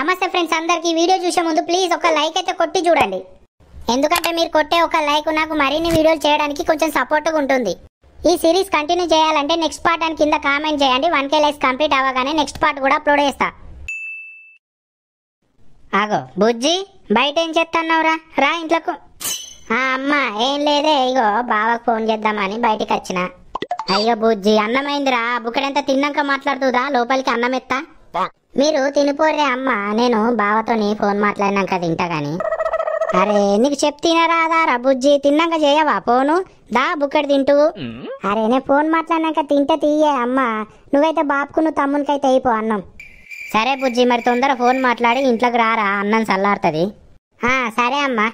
నమస్తే ఫ్రెండ్స్, అందరికీ వీడియో చూసే ముందు ప్లీజ్ ఒక లైక్ అయితే కొట్టి చూడండి. ఎందుకంటే మీరు కొట్టే ఒక లైక్ నాకు మరిన్ని వీడియోలు చేయడానికి కొంచెం సపోర్ట్గా ఉంటుంది. ఈ సిరీస్ కంటిన్యూ చేయాలంటే నెక్స్ట్ పార్ట్ అని కింద కామెంట్ చేయండి. 1K లైక్స్ కంప్లీట్ అవ్వగానే నెక్స్ట్ పార్ట్ కూడా అప్లోడ్ చేస్తా. ఆగో బుజ్జి, బయట ఏం చేస్తున్నావురా? రా ఇంట్లోకు. అమ్మ ఏం లేదే, ఇగో బావకు ఫోన్ చేద్దామని బయటికి వచ్చిన. అయ్యో బుజ్జి, అన్నమైందిరా, బుక్కడంతా తిన్నాక మాట్లాడుతుందా, లోపలికి అన్నం ఎత్తా. మీరు తినిపోరే అమ్మ, నేను బావతోని ఫోన్ మాట్లాడినాక తింటా గాని. అరే నీకు చెప్తినరాదారా బుజ్జి, తిన్నాక చేయవా ఫోను? దా బుక్కడి తింటూ. అరే నేను ఫోన్ మాట్లాడినాక తింటే తీయే అమ్మ, నువ్వైతే బాపుకు నువ్వు తమ్మునికైతే అయిపో అన్నం. సరే బుజ్జి, మరి తొందర ఫోన్ మాట్లాడి ఇంట్లోకి రారా, అన్నం చల్లారుతుంది. సరే అమ్మా.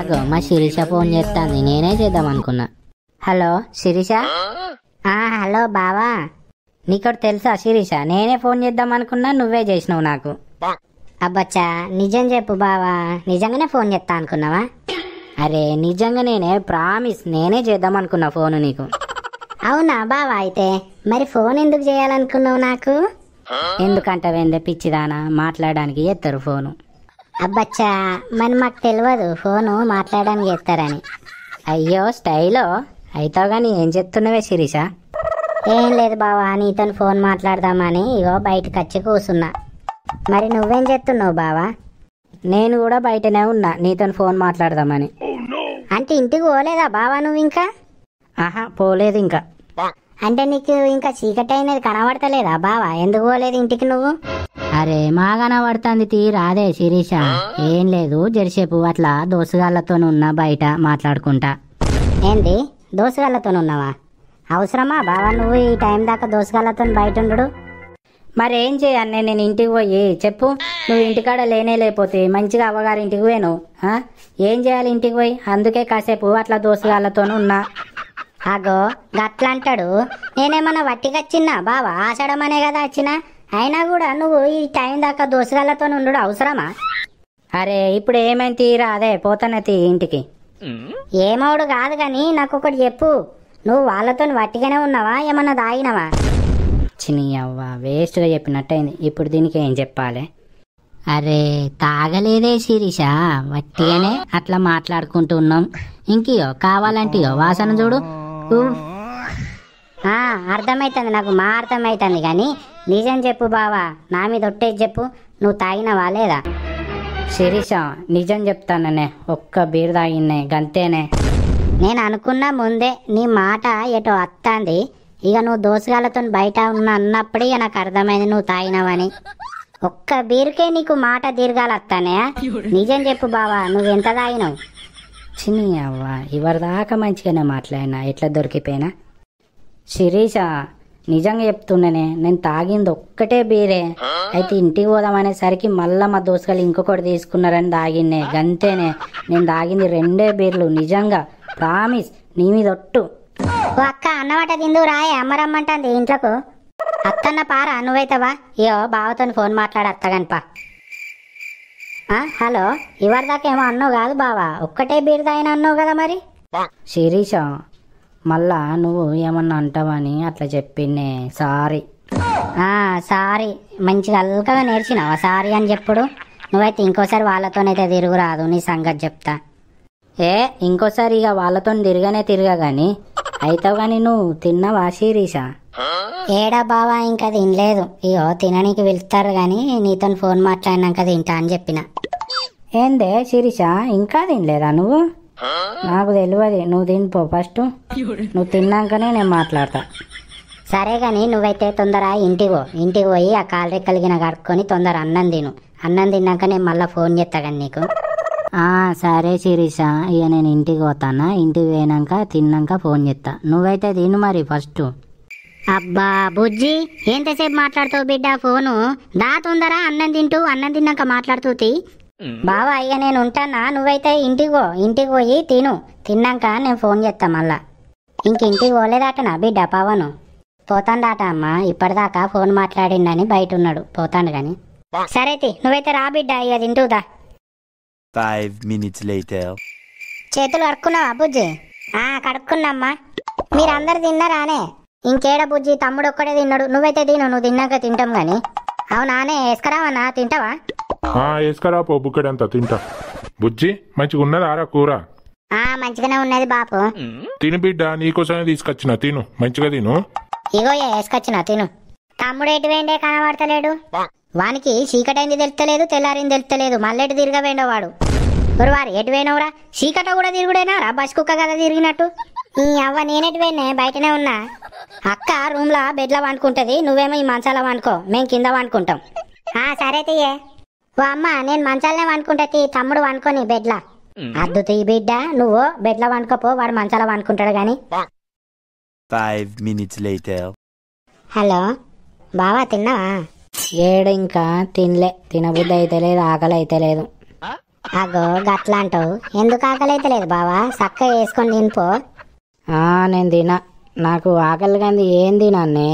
అగో మా శిరీష ఫోన్ చేస్తాంది, నేనే చేద్దాం అనుకున్నా. హలో శిరీష. హలో బావా. నీకోటి తెలుసా శిరీష, నేనే ఫోన్ చేద్దాం అనుకున్నా, నువ్వే చేసినావు నాకు. అబ్బచ్చా నిజం చెప్పు బావా, నిజంగానే ఫోన్ చేస్తా అనుకున్నావా? అరే నిజంగా నేనే, ప్రామిస్, నేనే చేద్దాం అనుకున్నా ఫోన్ నీకు. అవునా బావా? అయితే మరి ఫోన్ ఎందుకు చేయాలనుకున్నావు నాకు? ఎందుకంటావేందే పిచ్చిదానా, మాట్లాడడానికి ఎత్తారు ఫోను. అబ్బచ్చా మరి మాకు తెలియదు ఫోను మాట్లాడడానికి చేస్తారని. అయ్యో స్టైలో అయితావు కానీ ఏం చెప్తున్నావే శిరీష? ఏం లేదు బావా, నీతో ఫోన్ మాట్లాడదామని ఇగో బయటకు వచ్చి కూర్చున్నా. మరి నువ్వేం చేస్తున్నావు బావా? నేను కూడా బయటనే ఉన్నా, నీతో ఫోన్ మాట్లాడదామని. అంటే ఇంటికి పోలేదా బావా నువ్వు ఇంకా? ఆహా పోలేదు ఇంకా. అంటే నీకు ఇంకా చీకటి అయినది కనబడతలేదా బావా? ఎందుకు పోలేదు ఇంటికి నువ్వు? అరే మా కనబడుతుంది తీ, రాదే శిరీష. ఏం లేదు, జరసేపు అట్లా దోసుగాళ్ళతో ఉన్నా బయట మాట్లాడుకుంటా. ఏంది దోసుగాళ్ళతో ఉన్నావా? అవసరమా బావా నువ్వు ఈ టైం దాకా దోసుగాళ్ళతో బయట ఉండడు? మరేం చేయను నేను ఇంటికి పోయి చెప్పు. నువ్వు ఇంటికాడ లేనే లేకపోతే మంచిగా అవ్వగారి ఇంటికి పోయాను. ఏం చేయాలి ఇంటికి పోయి? అందుకే కాసేపు అట్లా దోసుగాళ్ళతో ఉన్నా. అగో గట్లా అంటాడు. నేనేమన్నా వట్టికొచ్చిన్నా బావా? ఆషాఢమనే కదా వచ్చినా. అయినా కూడా నువ్వు ఈ టైం దాకా దోసుగాళ్ళతో ఉండడు అవసరమా? అరే ఇప్పుడు ఏమైంది తీరా, అదే పోతానే తీ ఇంటికి. ఏమవుడు కాదు కానీ నాకు ఒకటి చెప్పు, నువ్వు వాళ్ళతో వట్టిగానే ఉన్నావా, ఏమన్నా దాగినవా? చిని అవ్వ, వేస్ట్గా చెప్పినట్టయింది. ఇప్పుడు దీనికి ఏం చెప్పాలి? అరే తాగలేదే శిరీష, వట్టిగానే అట్లా మాట్లాడుకుంటున్నాం. ఇంకియో కావాలంటియో వాసన చూడు. అర్థమైతుంది నాకు, మా అర్థమైతుంది కానీ నిజం చెప్పు బావా, నా మీద ఒట్టేసి చెప్పు, నువ్వు తాగినవా లేదా? శిరీష నిజం చెప్తాననే, ఒక్క బీర్ తాగిన్నే గంతేనే. నేను అనుకున్నా ముందే నీ మాట ఎటో వస్తాంది. ఇక నువ్వు దోసగాళ్ళతో బయట ఉన్నా అన్నప్పుడే నాకు అర్థమైంది నువ్వు తాగినవని. ఒక్క బీరుకే నీకు మాట దీర్ఘాలు వస్తానే. నిజం చెప్పు బావా, నువ్వు ఎంత తాగినావు? చిని అవ్వ, ఇవరిదాకా మంచిగానే మాట్లాడినా, ఎట్లా దొరికిపోయినా? శిరీష నిజంగా చెప్తున్నానే, నేను తాగింది ఒక్కటే బీరే. అయితే ఇంటికి పోదామనేసరికి మళ్ళా మా దోస్తులు ఇంకొకటి తీసుకున్నారని తాగిన్నే గంతేనే. నేను తాగింది 2 బీర్లు, నిజంగా ప్రామిస్, నీ మీద ఒట్టు. ఓ అక్క, అన్నమాట తిందు రాయే, అమ్మరమ్మంటుంది ఇంట్లోకు. అత్తన్న పారా నువ్వైతవా? ఇయో బావతో ఫోన్ మాట్లాడత్తగానిపా. హలో, ఇవరిదాకా ఏమో అన్నావు కాదు బావా, ఒక్కటే బీర్ తాగిన అన్నావు కదా మరి? శిరీష మళ్ళా నువ్వు ఏమన్నా అంటావని అట్లా చెప్పిండే, సారీ. సారీ, మంచిగా అల్కగా నేర్చినావా సారీ అని చెప్పుడు? నువ్వైతే ఇంకోసారి వాళ్ళతోనైతే తిరుగురాదు, నీ సంగతి చెప్తా. ఇంకోసారి ఇక వాళ్ళతో తిరగా గాని అయితావు గాని. నువ్వు తిన్నావా శిరీష? ఏడా బావా, ఇంకా తినలేదు. ఇగో తిననీకి వెళ్తారు గాని నీతో ఫోన్ మాట్లాడినాక తింటా అని చెప్పిన. ఏందే శిరీష, ఇంకా తినలేదా నువ్వు? నాకు తెలియదు, నువ్వు తినిపో ఫస్ట్. నువ్వు తిన్నాకనే నేను మాట్లాడతా. సరే గాని నువ్వైతే తొందర ఇంటికి పోయి ఆ కాలు రెక్కలిగిన కడుక్కొని తొందర అన్నం తిను. అన్నం తిన్నాక నేను మళ్ళీ ఫోన్ చేస్తా కానీ నీకు. సరే శిరీష, ఇక నేను ఇంటికి పోతానా. ఇంటికి పోయినాక తిన్నాక ఫోన్ చేస్తా. నువ్వైతే తిను మరి ఫస్ట్. అబ్బా బుజ్జి, ఎంతసేపు మాట్లాడుతావు బిడ్డ ఫోను? దా తొందర అన్నం తిన్నాక మాట్లాడుతూ. బావా ఇక నేను ఉంటానా, నువ్వైతే ఇంటికి పోయి తిన్నాక నేను ఫోన్ చేస్తా మళ్ళా. ఇంటికి పోలేదాటనా బిడ్డ పవను? పోతాండాట అమ్మ, ఇప్పటిదాకా ఫోన్ మాట్లాడిండని బయట ఉన్నాడు, పోతాండు గాని. సరే నువ్వైతే రా బిడ్డ, ఇక తింటూదా. 5 minutes later. చేతులు కడుక్కున్నావా బుజ్జి? కడుక్కున్నామ్మా. మీరందరు తిన్నారానే? ఇంకేడ బుజ్జి తమ్ముడు ఒక్కడే తిన్నాడు, నువ్వైతే తిను, నువ్వు తిన్నాక తింటాం గాని. అవునానే వేసుకురావన్నా, తింటావా? వేసుకరా పో బుక్కడంతా తింటా. బుజ్జి మంచిగా ఉన్నదా ఆరా కూర? మంచిగానే ఉన్నది బాపు. తిను బిడ్డ, నీకోసమే తీసుకొచ్చిన, తిను మంచిగా తిను. ఇగో వేసుకొచ్చిన తిను. తమ్ముడు ఎటు వేండే కనబడతలేడు. వానికి చీకటైంది తెలుస్తలేదు, తెల్లారింది తెలుస్తలేదు, మళ్ళెటు తిరగవేండో వాడు. వారు ఎటు వేనవురా? చీకట కూడా తిరుగుడేనా రా, బస్ కుక్క కదా తిరిగినట్టు. ఈ అవ్వ నేనెటు వేనే, బయటనే ఉన్నా. అక్క రూమ్ లా బెడ్ లో వండుకుంటది, నువ్వేమో ఈ మంచాల వండుకో, మేము కింద వండుకుంటాం. సరే తీయే. ఓ అమ్మ నేను మంచాలనే వండుకుంటా, తమ్ముడు వండుకొని బెడ్ లా. అద్దు తీ బిడ్డ, నువ్వు బెడ్ లో వండుకోపో, వాడు మంచాల వండుకుంటాడు గాని. 5 minutes later. హలో బావా, తిన్నావా? ఏడు ఇంకా తినలే, తినబుద్ధి అయితే లేదు, ఆకలి అయితే లేదు. అగో గట్లా అంటావు, ఎందుకు ఆకలి అయితే లేదు బావా? చక్కగా వేసుకొని తినిపో. నేను తినా, నాకు ఆకలి కానీ ఏం తినాన్నే.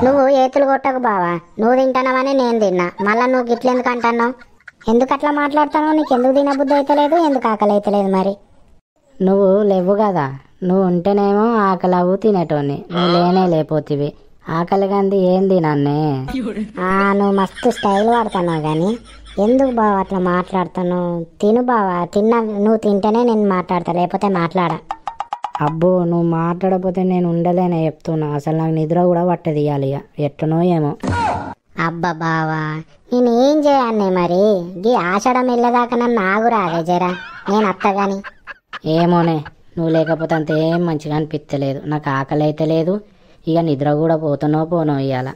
నువ్వు ఏతులు కొట్టకు బావా, నువ్వు తింటానవని నేను తిన్నా, మళ్ళా నువ్వు గిట్లెందుకు అంటున్నావు? ఎందుకు అట్లా మాట్లాడుతావు? నీకు ఎందుకు తినబుద్ధి అయితే లేదు, ఎందుకు ఆకలి అయితే లేదు మరి? నువ్వు లేవు కదా, నువ్వు ఉంటేనేమో ఆకలి అవ్వు తినేటోని, నువ్వు లేనే లేపోతివి, ఆకలి కంది ఏం తినాన్నే. నువ్వు మస్తు స్టైల్ వాడుతున్నావు కానీ ఎందుకు బావా అట్లా మాట్లాడుతున్నావు? తిను బావా, నువ్వు తింటేనే నేను మాట్లాడతా, లేకపోతే మాట్లాడా. అబ్బో నువ్వు మాట్లాడకపోతే నేను ఉండలేనే చెప్తున్నా, అసలు నాకు నిద్ర కూడా పట్టది ఇయ్యాలి, ఎట్టనో ఏమో. అబ్బా బావా, నేనేం చేయాలి మరి? గీ ఆషాఢం వెళ్ళదాకా నన్ను ఆగురాదే జరా, నేను అత్తగాని. ఏమోనే, నువ్వు లేకపోతే అంత ఏం మంచిగా అనిపించలేదు, నాకు ఆకలి అయితే లేదు, ఇక నిద్ర కూడా పోనో ఇయ్యాల.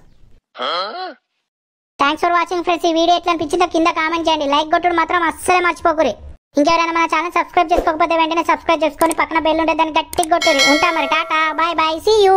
Thanks for watching friends. ఈ వీడియో ఎట్లా అనిపించిందో కింద కామెంట్ చేయండి, లైక్ కొట్టుడు మాత్రం అస్సలే మర్చిపోకురి. ఇంకెవరైనా మన ఛానల్ సబ్స్క్రైబ్ చేసుకోకపోతే వెంటనే సబ్స్క్రైబ్ చేసుకొని పక్కన బెల్ ఉంటే దాన్ని గట్టిగా కొట్టురి. ఉంటా మరి, tata, bye bye, see you.